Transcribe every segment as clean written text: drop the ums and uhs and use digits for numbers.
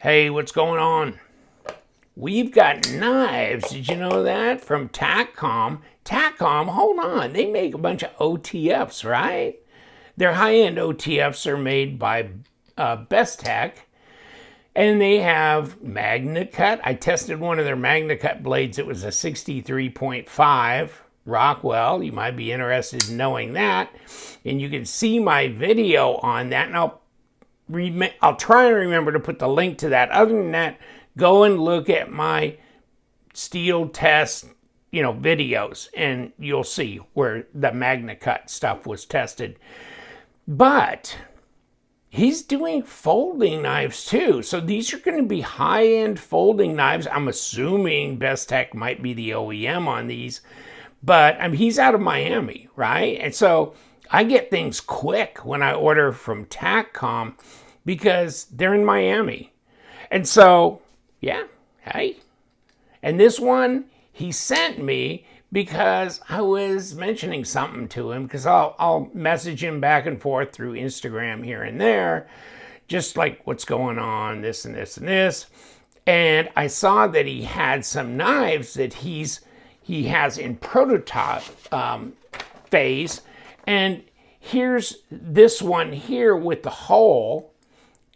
Hey, what's going on? We've got knives. Did you know that? From Taccom. Taccom, hold on. They make a bunch of OTFs, right? Their high-end OTFs are made by Bestech. And they have Magnacut. I tested one of their Magnacut blades. It was a 63.5 Rockwell. You might be interested in knowing that. And you can see my video on that. And I'll try and remember to put the link to that. Other than that, go and look at my steel test, videos, and you'll see where the Magnacut stuff was tested. But he's doing folding knives too. So these are going to be high-end folding knives. I'm assuming Bestech might be the OEM on these, but he's out of Miami, right? And so I get things quick when I order from Taccom because they're in Miami. And so, yeah, hey. And this one he sent me because I was mentioning something to him, because I'll message him back and forth through Instagram here and there, just like what's going on, this and this and this. And I saw that he had some knives that he has in prototype phase. And here's this one here with the hole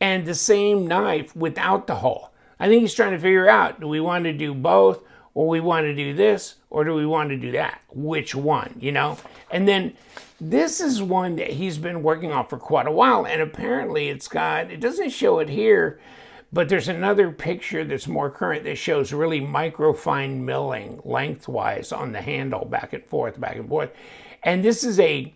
and the same knife without the hole. I think he's trying to figure out, do we want to do both, or we want to do this, or do we want to do that? Which one, And then this is one that he's been working on for quite a while, and apparently it doesn't show it here, but there's another picture that's more current that shows really microfine milling lengthwise on the handle, back and forth, back and forth. And this is a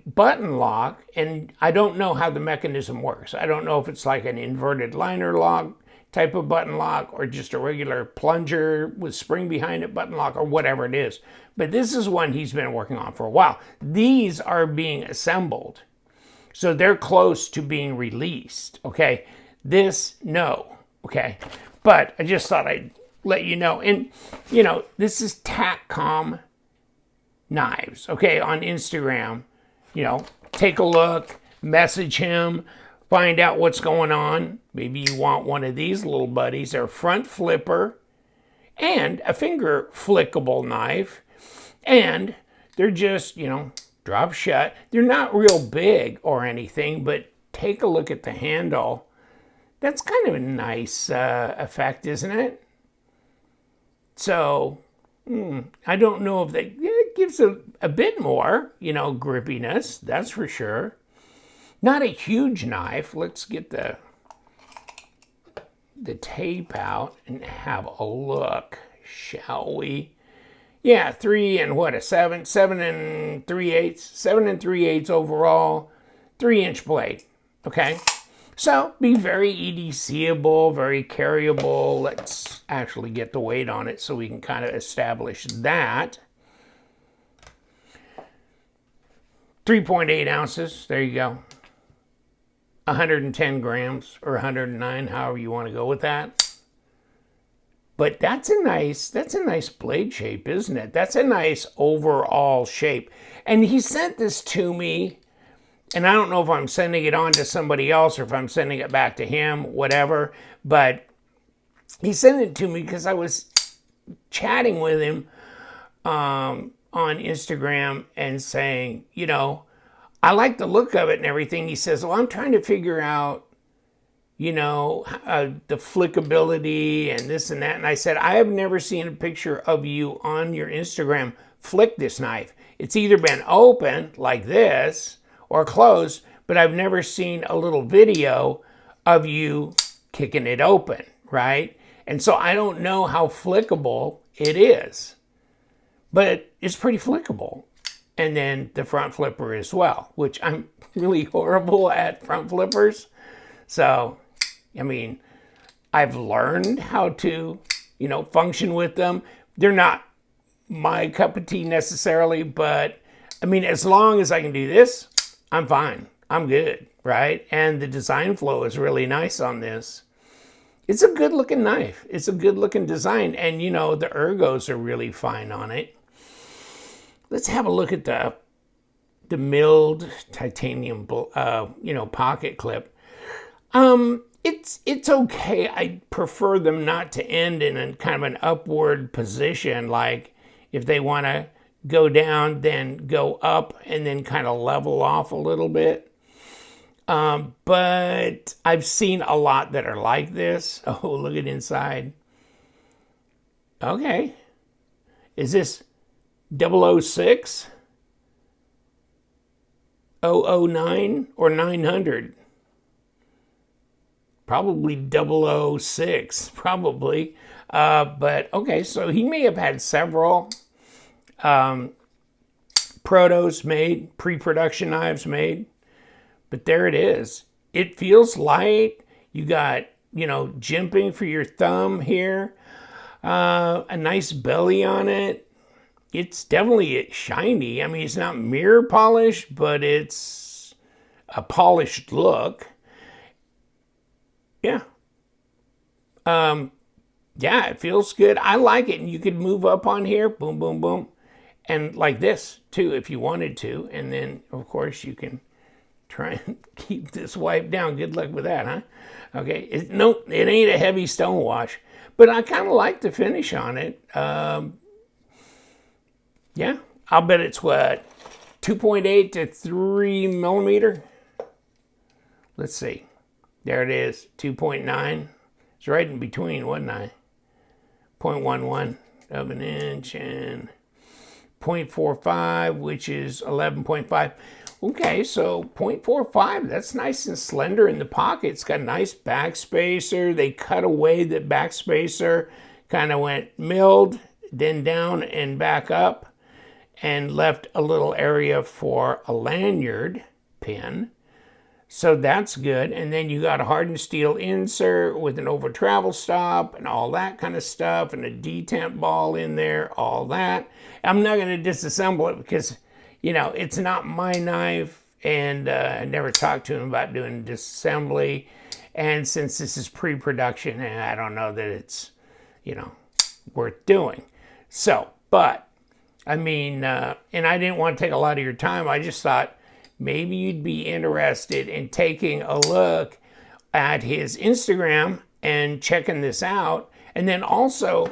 button lock, and I don't know how the mechanism works. I don't know if it's like an inverted liner lock type of button lock, or just a regular plunger with spring behind it button lock, or whatever it is. But this is one he's been working on for a while. These are being assembled, so they're close to being released, okay? This, no, okay? But I just thought I'd let you know. And, this is Takcom Knives, okay, on Instagram. Take a look, message him, find out what's going on. Maybe you want one of these little buddies. They're front flipper and a finger flickable knife. And they're just, drop shut. They're not real big or anything, but take a look at the handle. That's kind of a nice effect, isn't it? So, I don't know if it gives a bit more, grippiness, that's for sure. Not a huge knife. Let's get the tape out and have a look, shall we? Yeah, 7 and 3/8 overall, 3-inch blade, okay? So be very EDC-able, very carryable. Let's actually get the weight on it so we can kind of establish that. 3.8 ounces, there you go. 110 grams or 109, however you want to go with that. But that's a nice blade shape, isn't it? That's a nice overall shape. And he sent this to me, and I don't know if I'm sending it on to somebody else or if I'm sending it back to him, whatever. But he sent it to me because I was chatting with him on Instagram and saying, I like the look of it and everything. He says, well, I'm trying to figure out, the flickability and this and that. And I said, I have never seen a picture of you on your Instagram flick this knife. It's either been open like this or closed, but I've never seen a little video of you kicking it open, right? And so I don't know how flickable it is, but it's pretty flickable. And then the front flipper as well, which I'm really horrible at front flippers. So, I've learned how to, function with them. They're not my cup of tea necessarily, but as long as I can do this, I'm fine. I'm good, right? And the design flow is really nice on this. It's a good looking knife. It's a good looking design. And, the ergos are really fine on it. Let's have a look at the milled titanium, pocket clip. It's okay. I prefer them not to end in a kind of an upward position. Like if they want to go down, then go up and then kind of level off a little bit. But I've seen a lot that are like this. Oh, look at inside. Okay. Is this 006? 009 or 900? Probably 006, probably. But okay, so he may have had several protos made, pre-production knives made. But there it is. It feels light. You got, you know, jimping for your thumb here. A nice belly on it. It's definitely shiny. I mean, it's not mirror polished, but it's a polished look. Yeah. Yeah, it feels good. I like it. And you could move up on here. Boom, boom, boom. And like this, too, if you wanted to. And then, of course, you can try and keep this wiped down. Good luck with that, huh? Okay. Nope, it ain't a heavy stone wash. But I kind of like the finish on it. Yeah, I'll bet it's what, 2.8 to 3 millimeter? Let's see. There it is, 2.9. It's right in between, wasn't I? 0.11 of an inch and 0.45, which is 11.5. Okay, so 0.45, that's nice and slender in the pocket. It's got a nice back spacer. They cut away the back spacer, kind of went milled, then down and back up, and left a little area for a lanyard pin. So that's good. And then you got a hardened steel insert with an over travel stop and all that kind of stuff, and a detent ball in there, all that. I'm not going to disassemble it because, you know, it's not my knife, and I never talked to him about doing disassembly. And since this is pre-production, I don't know that it's, you know, worth doing. So, but, I mean, and I didn't want to take a lot of your time. I just thought maybe you'd be interested in taking a look at his Instagram and checking this out. And then also,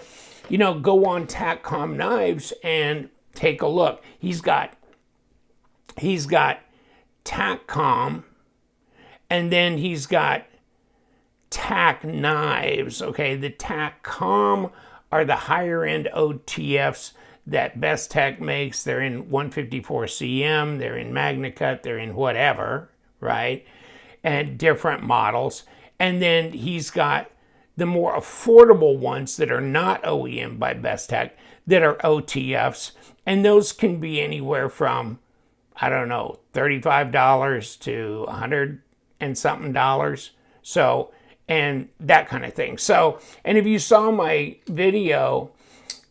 you know, go on Takcom Knives and take a look. He's got Takcom, and then he's got TacKnives. Okay, the Takcom are the higher end OTFs that Bestech makes. They're in 154 cm, they're in Magnacut, they're in whatever, right? And different models. And then he's got the more affordable ones that are not OEM by Bestech, that are OTFs. And those can be anywhere from, I don't know, $35 to $100 and something dollars. So, and that kind of thing. So, and if you saw my video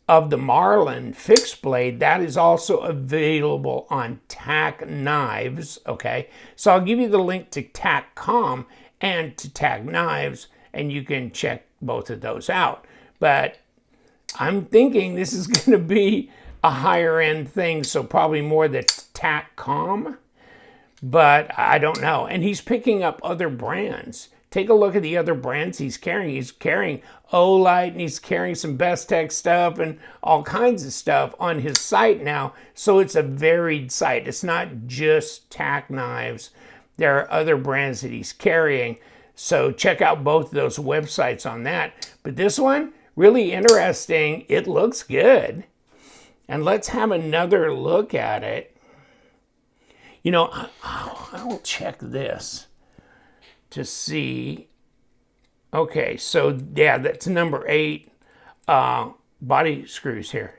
of the Marlin fixed blade, that is also available on TacKnives, okay? So I'll give you the link to Takcom and to TacKnives, and you can check both of those out. But I'm thinking this is going to be a higher end thing, so probably more the Takcom, but I don't know. And he's picking up other brands. Take a look at the other brands he's carrying. He's carrying Olight, and he's carrying some Bestech stuff and all kinds of stuff on his site now. So it's a varied site. It's not just TacKnives. There are other brands that he's carrying. So check out both of those websites on that. But this one, really interesting. It looks good. And let's have another look at it. You know, I'll check this to see. Okay, so yeah, that's number 8 body screws here.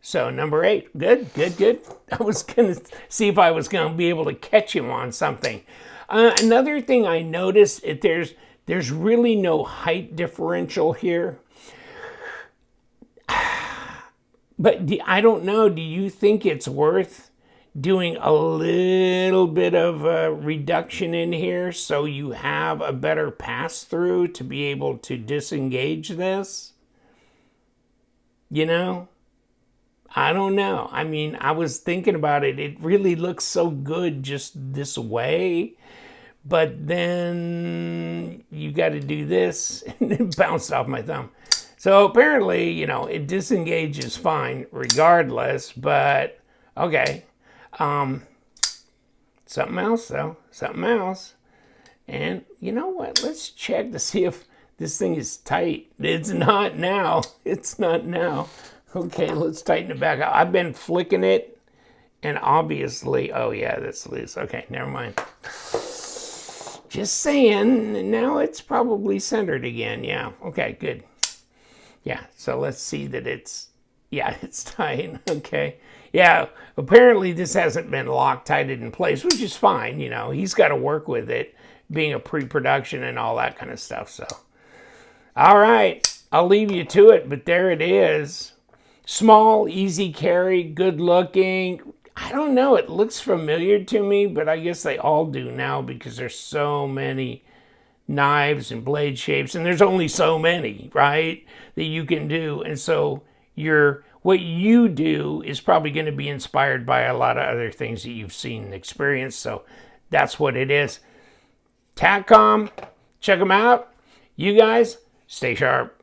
So number 8, good, good, good. I was gonna see if I was gonna be able to catch him on something. Another thing I noticed, there's really no height differential here. But I don't know, do you think it's worth doing a little bit of a reduction in here so you have a better pass-through to be able to disengage this? You know? I don't know. I mean, I was thinking about it. It really looks so good just this way. but then you got to do this, and it bounced off my thumb. So apparently, you know, it disengages fine regardless, but okay. Something else though, something else. And you know what? Let's check to see if this thing is tight. It's not now. It's not now. Okay, let's tighten it back up. I've been flicking it, and obviously, oh yeah, that's loose. Okay, never mind. Just saying, now it's probably centered again. Yeah, okay, good. Yeah, so let's see that it's, yeah, it's tight. Okay. Yeah, apparently this hasn't been Loctited in place, which is fine. You know, he's got to work with it, being a pre-production and all that kind of stuff. So, all right, I'll leave you to it, but there it is. Small, easy carry, good looking. I don't know, it looks familiar to me, but I guess they all do now because there's so many knives and blade shapes, and there's only so many, right, that you can do. And so what you do is probably going to be inspired by a lot of other things that you've seen and experienced. So that's what it is. Taccom, check them out. You guys, stay sharp.